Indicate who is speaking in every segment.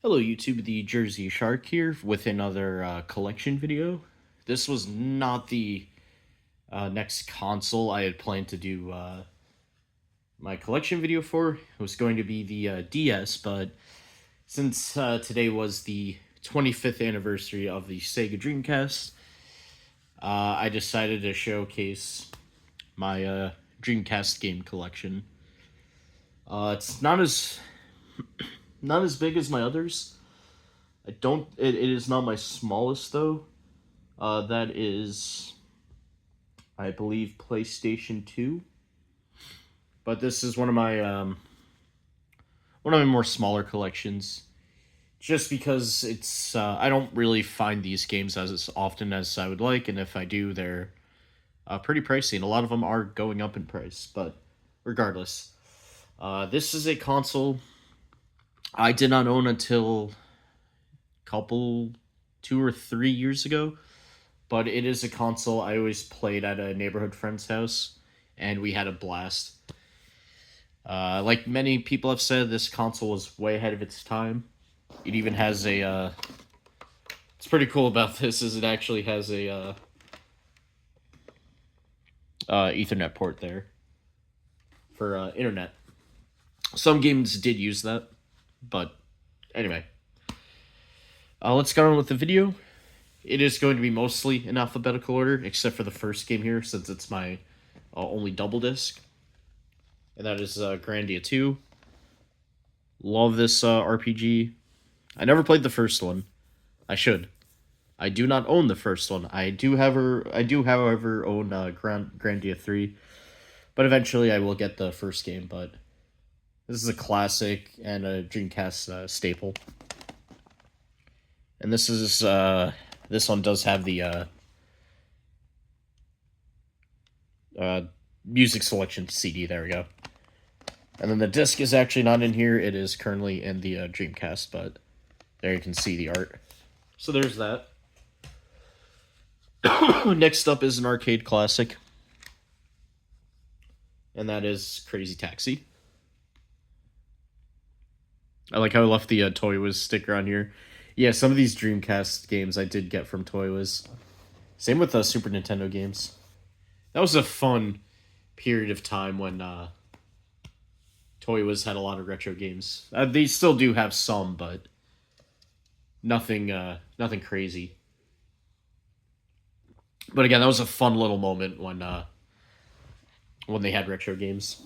Speaker 1: Hello YouTube, the Jersey Shark here with another collection video. This was not the next console I had planned to do my collection video for. It was going to be the DS, but since today was the 25th anniversary of the Sega Dreamcast, I decided to showcase my Dreamcast game collection. It's not as big as my others. It is not my smallest though. That is, I believe, PlayStation 2. But this is one of my more smaller collections. Just because it's I don't really find these games as often as I would like, and if I do, they're pretty pricey, and a lot of them are going up in price. But regardless, this is a console I did not own until couple 2 or 3 years ago, but it is a console I always played at a neighborhood friend's house, and we had a blast. Like many people have said, this console was way ahead of its time. It even has a it's pretty cool about this is it actually has a Ethernet port there for internet. Some games did use that, but anyway, let's get on with the video. It is going to be mostly in alphabetical order, except for the first game here, since it's my only double disc. And that is Grandia 2. Love this RPG. I never played the first one. I should. I do not own the first one. I do, however, own Grandia 3. But eventually I will get the first game, but this is a classic and a Dreamcast staple. And this is this one does have the music selection CD. There we go. And then the disc is actually not in here. It is currently in the Dreamcast, but there you can see the art. So there's that. Next up is an arcade classic, and that is Crazy Taxi. I like how I left the Toy Wiz sticker on here. Yeah, some of these Dreamcast games I did get from Toy Wiz. Same with the Super Nintendo games. That was a fun period of time when Toy Wiz had a lot of retro games. They still do have some, but nothing crazy. But again, that was a fun little moment when they had retro games.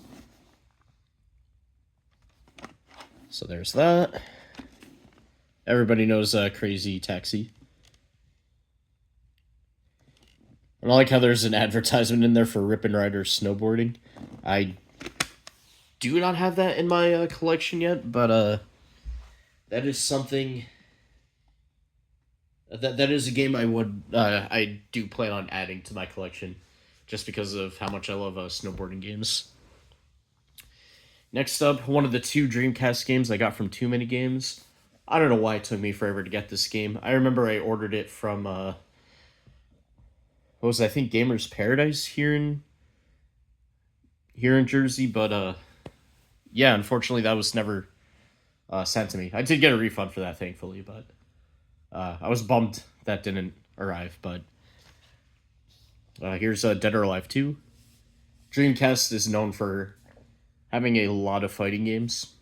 Speaker 1: So there's that. Everybody knows Crazy Taxi. And I like how there's an advertisement in there for Rip and Rider snowboarding. I do not have that in my collection yet, but that is something that is a game I do plan on adding to my collection, just because of how much I love snowboarding games. Next up, one of the two Dreamcast games I got from Too Many Games. I don't know why it took me forever to get this game. I remember I ordered it from, what was it? I think Gamers Paradise here in Jersey, but, yeah, unfortunately that was never sent to me. I did get a refund for that, thankfully, but I was bummed that didn't arrive, but here's Dead or Alive 2. Dreamcast is known for having a lot of fighting games.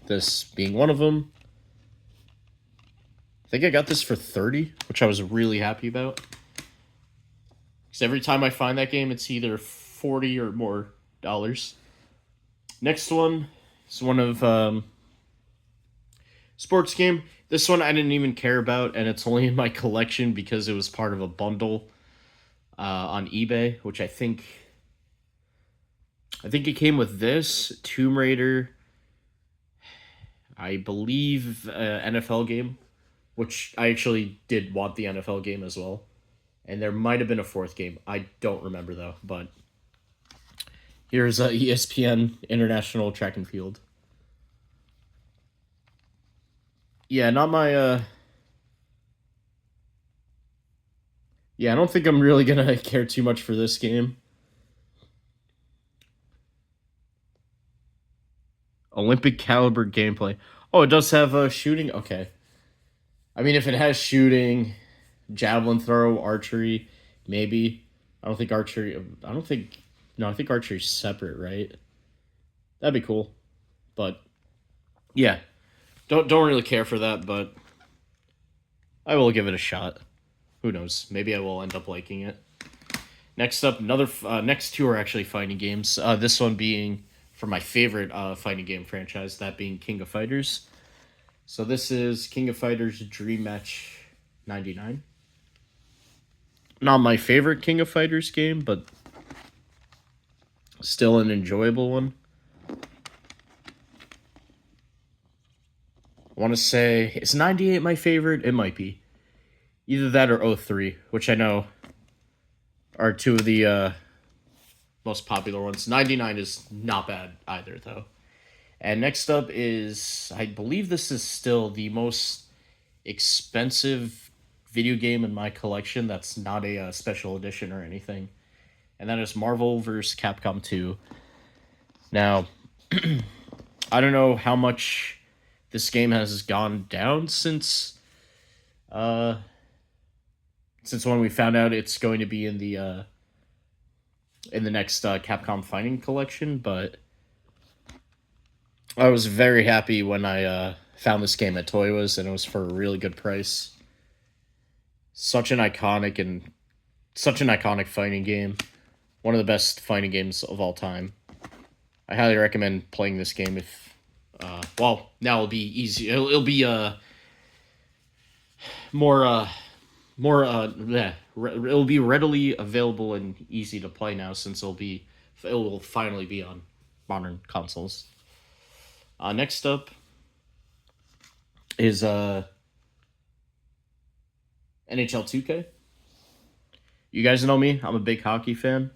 Speaker 1: This being one of them. I think I got this for $30, which I was really happy about. Because every time I find that game, it's either $40 or more dollars. Next one is one of sports game. This one I didn't even care about, and it's only in my collection because it was part of a bundle on eBay, which I think it came with this, Tomb Raider, I believe NFL game, which I actually did want the NFL game as well. And there might have been a fourth game. I don't remember though, but here's ESPN International Track and Field. Yeah, not my yeah, I don't think I'm really gonna care too much for this game. Olympic caliber gameplay. Oh, it does have shooting. Okay. I mean, if it has shooting, javelin throw, archery, maybe. I don't think archery. I don't think. No, I think archery's separate, right? That'd be cool. But yeah, don't really care for that, but I will give it a shot. Who knows? Maybe I will end up liking it. Next up, next two are actually fighting games. This one being for my favorite fighting game franchise, that being King of Fighters. So this is King of Fighters Dream Match 99. Not my favorite King of Fighters game, but still an enjoyable one. I want to say, is 98 my favorite? It might be. Either that or 03, which I know are two of the most popular ones. 99 is not bad either, though. And next up is, I believe this is still the most expensive video game in my collection that's not a special edition or anything. And that is Marvel vs. Capcom 2. Now, I don't know how much this game has gone down since when we found out it's going to be in the next Capcom Fighting Collection, but I was very happy when I found this game at Toys, and it was for a really good price. Such an iconic fighting game. One of the best fighting games of all time. I highly recommend playing this game if now it'll be easy. It'll be it'll be readily available and easy to play now since it will finally be on modern consoles. Next up is NHL 2K. You guys know me. I'm a big hockey fan.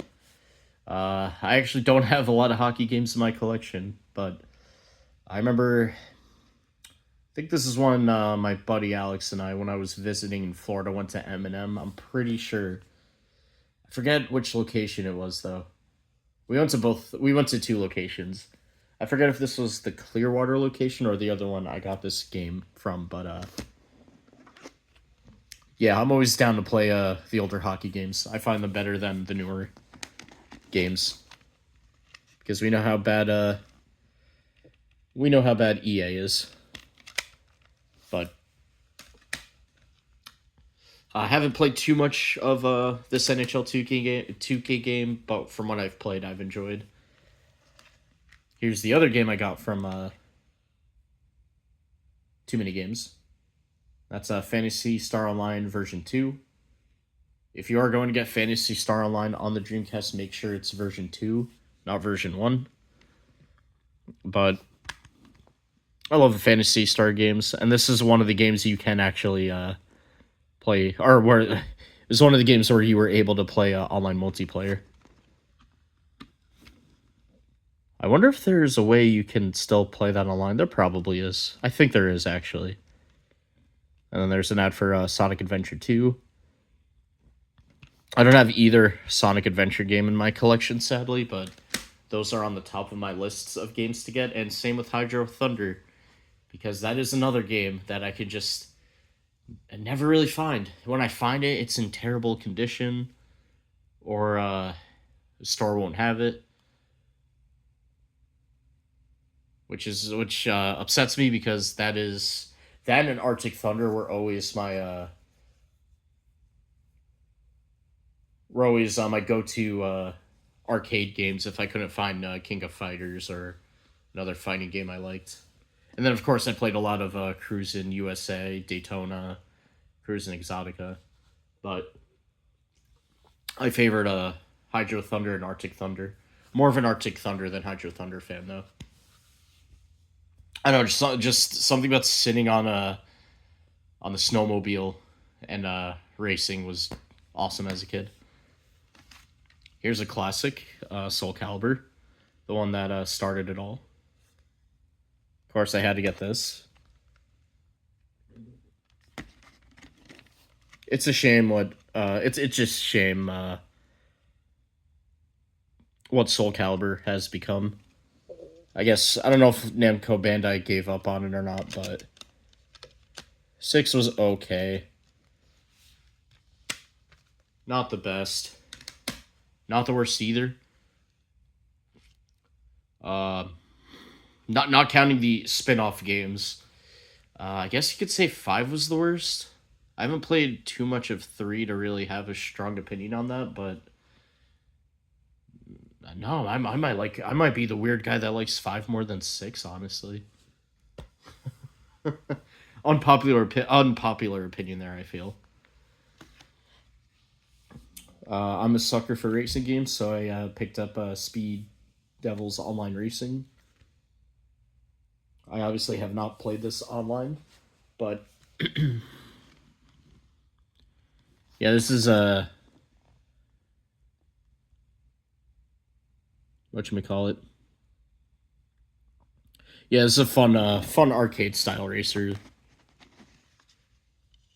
Speaker 1: I actually don't have a lot of hockey games in my collection, but I remember, I think this is when my buddy Alex and I, when I was visiting in Florida, went to M&M. I'm pretty sure. I forget which location it was, though. We went to two locations. I forget if this was the Clearwater location or the other one I got this game from, but yeah, I'm always down to play the older hockey games. I find them better than the newer games. Because we know how bad EA is. But I haven't played too much of this NHL 2K game, but from what I've played, I've enjoyed. Here's the other game I got from Too Many Games. That's Phantasy Star Online version 2. If you are going to get Phantasy Star Online on the Dreamcast, make sure it's version 2, not version 1. But I love the Phantasy Star games, and this is one of the games you can actually play, or where it was one of the games where you were able to play online multiplayer. I wonder if there's a way you can still play that online. There probably is. I think there is, actually. And then there's an ad for Sonic Adventure 2. I don't have either Sonic Adventure game in my collection, sadly, but those are on the top of my lists of games to get, and same with Hydro Thunder, because that is another game that I could just never really find. When I find it, it's in terrible condition, or the store won't have it, which upsets me because that and Arctic Thunder were always my my go-to arcade games if I couldn't find King of Fighters or another fighting game I liked. And then, of course, I played a lot of Cruisin' USA, Daytona, Cruisin' Exotica. But I favored Hydro Thunder and Arctic Thunder. More of an Arctic Thunder than Hydro Thunder fan, though. I don't know, just something about sitting on the snowmobile and racing was awesome as a kid. Here's a classic, Soul Calibur, the one that started it all. Of course, I had to get this. It's a shame it's just shame what Soul Calibur has become. I guess, I don't know if Namco Bandai gave up on it or not, but 6 was okay. Not the best. Not the worst either. Not counting the spin-off games. I guess you could say 5 was the worst. I haven't played too much of 3 to really have a strong opinion on that, but no, I might be the weird guy that likes 5 more than 6, honestly. Unpopular opinion there, I feel. I'm a sucker for racing games, so I picked up Speed Devils Online Racing. I obviously have not played this online, but yeah, this is whatchamacallit. Yeah, it's a fun arcade style racer.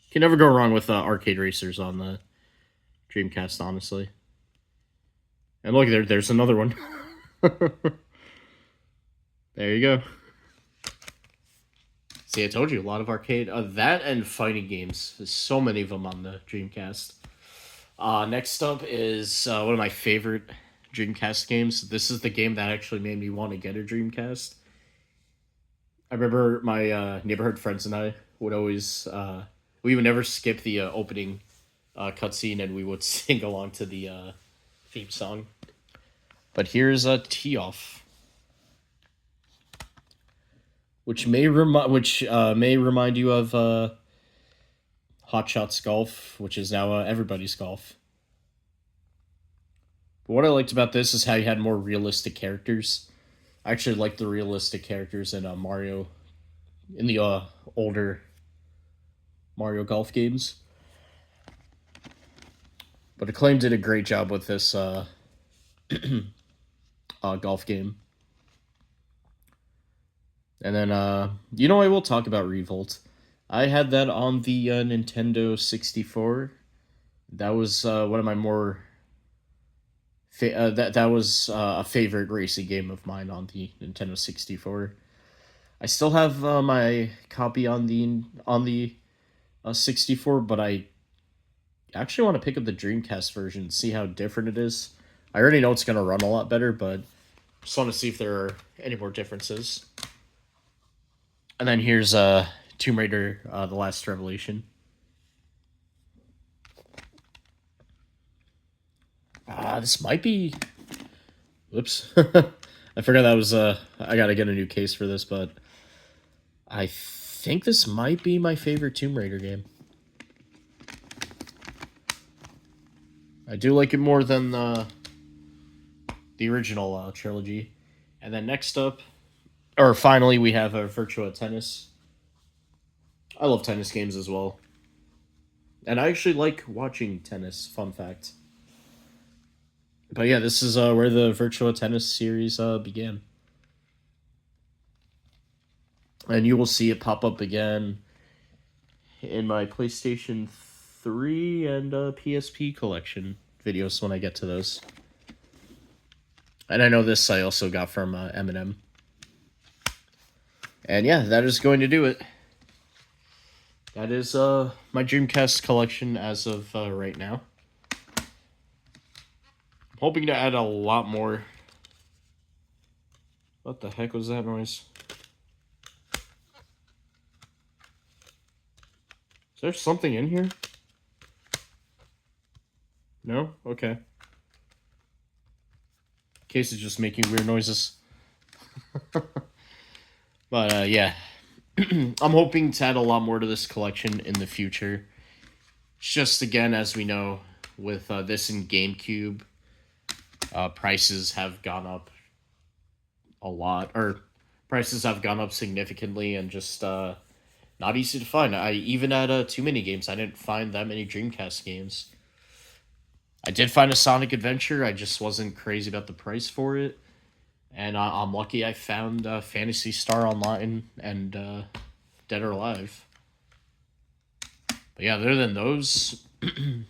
Speaker 1: Can never go wrong with arcade racers on the Dreamcast, honestly. And look, there's another one. There you go. See, I told you, a lot of arcade. That and fighting games. There's so many of them on the Dreamcast. Next up is one of my favorite Dreamcast games. This is the game that actually made me want to get a Dreamcast. I remember my neighborhood friends and I would always... we would never skip the opening cutscene, and we would sing along to the theme song. But here's a Tee-Off, which may remind you of Hot Shots Golf, which is now Everybody's Golf. But what I liked about this is how you had more realistic characters. I actually liked the realistic characters in Mario, in the older Mario Golf games. But Acclaim did a great job with this golf game. And then, I will talk about Revolt. I had that on the Nintendo 64. That was one of my more... that was a favorite racing game of mine on the Nintendo 64. I still have my copy on the 64, but I actually want to pick up the Dreamcast version and see how different it is. I already know it's going to run a lot better, but just want to see if there are any more differences. And then here's Tomb Raider, The Last Revelation. This might be... Whoops. I forgot that was... I gotta get a new case for this, but... I think this might be my favorite Tomb Raider game. I do like it more than the original trilogy. And then next up... Or finally, we have Virtua Tennis. I love tennis games as well. And I actually like watching tennis, fun fact. But yeah, this is where the Virtua Tennis series began. And you will see it pop up again in my PlayStation 3 and PSP collection videos when I get to those. And I know this I also got from Eminem. And yeah, that is going to do it. That is my Dreamcast collection as of right now. I'm hoping to add a lot more. What the heck was that noise? Is there something in here? No? Okay. Case is just making weird noises. But yeah. I'm hoping to add a lot more to this collection in the future. Just again, as we know, with this and GameCube, prices have gone up a lot, or prices have gone up significantly, and just not easy to find. Even at Too Many Games, I didn't find that many Dreamcast games. I did find a Sonic Adventure. I just wasn't crazy about the price for it. And I'm lucky I found Phantasy Star Online and Dead or Alive. But yeah, other than those, I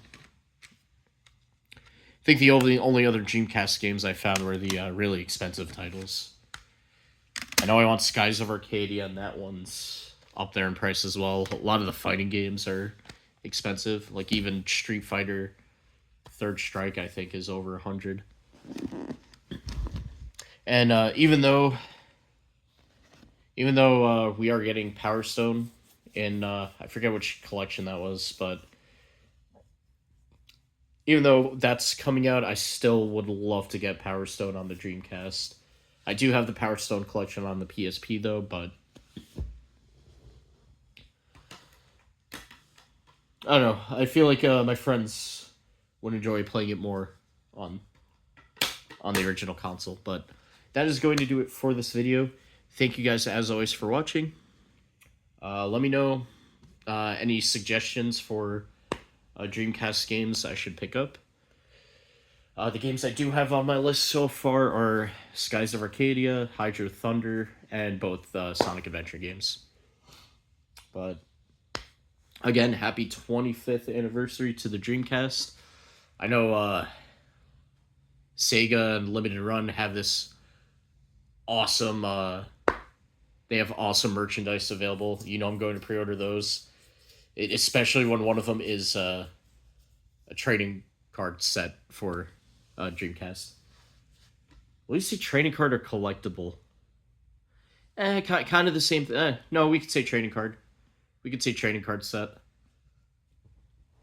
Speaker 1: think the only other Dreamcast games I found were the really expensive titles. I know I want Skies of Arcadia, and that one's up there in price as well. A lot of the fighting games are expensive. Like even Street Fighter Third Strike, I think, is over 100. And even though we are getting Power Stone in I forget which collection that was, but even though that's coming out, I still would love to get Power Stone on the Dreamcast. I do have the Power Stone collection on the PSP though, but I don't know. I feel like my friends would enjoy playing it more on the original console. But that is going to do it for this video. Thank you guys as always for watching. Let me know any suggestions for Dreamcast games I should pick up. The games I do have on my list so far are Skies of Arcadia, Hydro Thunder, and both Sonic Adventure games. But again, happy 25th anniversary to the Dreamcast. I know Sega and Limited Run have this awesome... they have awesome merchandise available. You know I'm going to pre-order those. Especially when one of them is a trading card set for Dreamcast. Will you say trading card or collectible? Kind of the same thing. No, we could say trading card. We could say trading card set.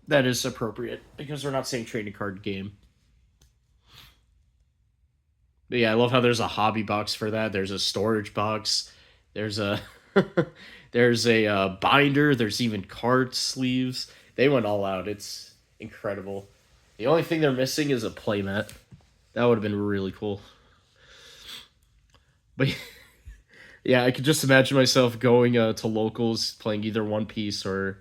Speaker 1: That is appropriate, because we're not saying trading card game. But yeah, I love how there's a hobby box for that. There's a storage box. There's a... there's a binder. There's even card sleeves. They went all out. It's incredible. The only thing they're missing is a playmat. That would have been really cool. But yeah, I could just imagine myself going to locals, playing either One Piece or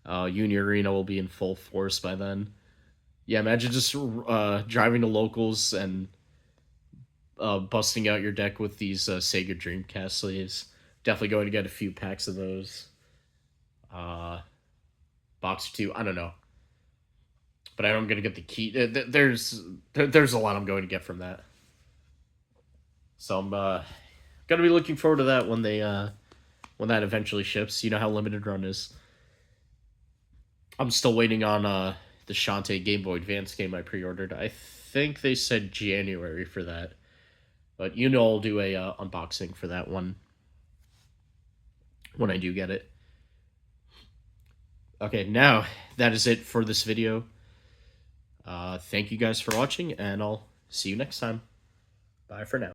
Speaker 1: Uni Arena will be in full force by then. Yeah, imagine just driving to locals and busting out your deck with these Sega Dreamcast sleeves. Definitely going to get a few packs of those. Box or two, I don't know. But I'm going to get the key. There's a lot I'm going to get from that. So I'm going to be looking forward to that when when that eventually ships. You know how Limited Run is. I'm still waiting on the Shantae Game Boy Advance game I pre-ordered. I think they said January for that. But you know I'll do a unboxing for that one when I do get it. Okay, now that is it for this video. Thank you guys for watching, and I'll see you next time. Bye for now.